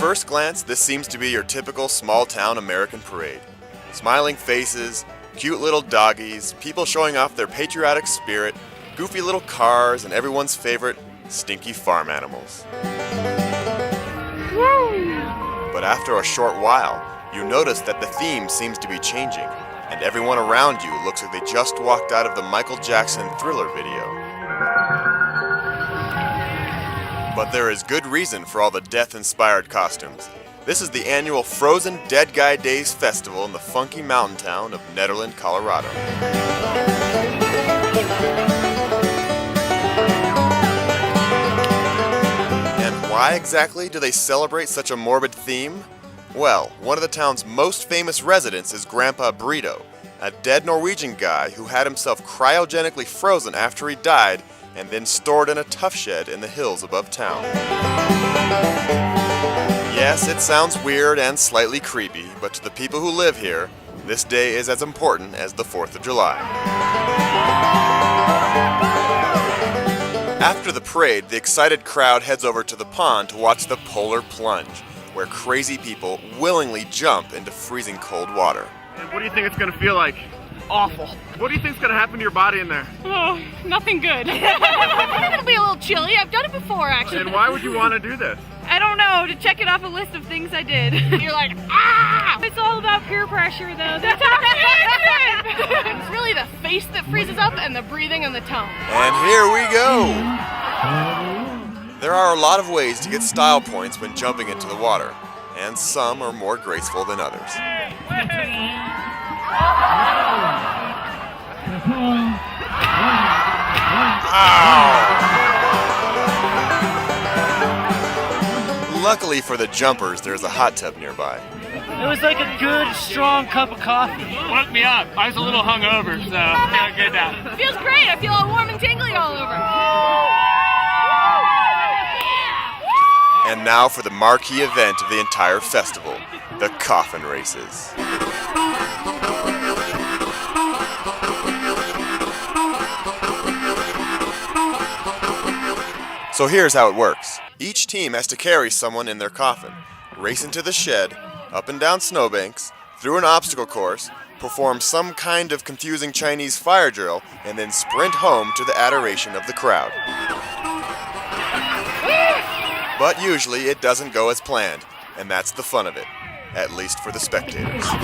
first glance, this seems to be your typical small-town American parade. Smiling faces, cute little doggies, people showing off their patriotic spirit, goofy little cars, and everyone's favorite, stinky farm animals. But after a short while, you notice that the theme seems to be changing, and everyone around you looks like they just walked out of the Michael Jackson Thriller video. But there is good reason for all the death-inspired costumes. This is the annual Frozen Dead Guy Days Festival in the funky mountain town of Nederland, Colorado. And why exactly do they celebrate such a morbid theme? Well, one of the town's most famous residents is Grandpa Brito, a dead Norwegian guy who had himself cryogenically frozen after he died and then stored in a Tuff Shed in the hills above town. Yes, it sounds weird and slightly creepy, but to the people who live here, this day is as important as the 4th of July. After the parade, the excited crowd heads over to the pond to watch the polar plunge, where crazy people willingly jump into freezing cold water. And what do you think it's going to feel like? Awful. What do you think is going to happen to your body in there? Oh, nothing good. It'll be a little chilly. I've done it before, actually. And why would you want to do this? I don't know, to check it off a list of things I did. You're like, ah! It's all about peer pressure, though. That's how it is! It's really the face that freezes up and the breathing and the tongue. And here we go! There are a lot of ways to get style points when jumping into the water, and some are more graceful than others. Luckily for the jumpers, there's a hot tub nearby. It was like a good, strong cup of coffee. Woke me up. I was a little hungover, so I'm feeling good now. It feels great. I feel all warm and tingly all over. And now for the marquee event of the entire festival, the coffin races. So here's how it works. Each team has to carry someone in their coffin, race into the shed, up and down snowbanks, through an obstacle course, perform some kind of confusing Chinese fire drill, and then sprint home to the adoration of the crowd. But usually it doesn't go as planned, and that's the fun of it, at least for the spectators. Okay,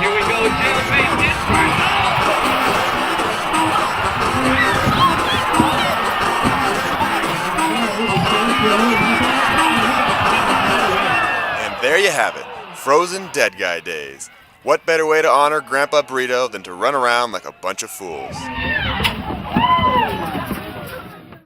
here we go. And there you have it, Frozen Dead Guy Days. What better way to honor Grandpa Brito than to run around like a bunch of fools?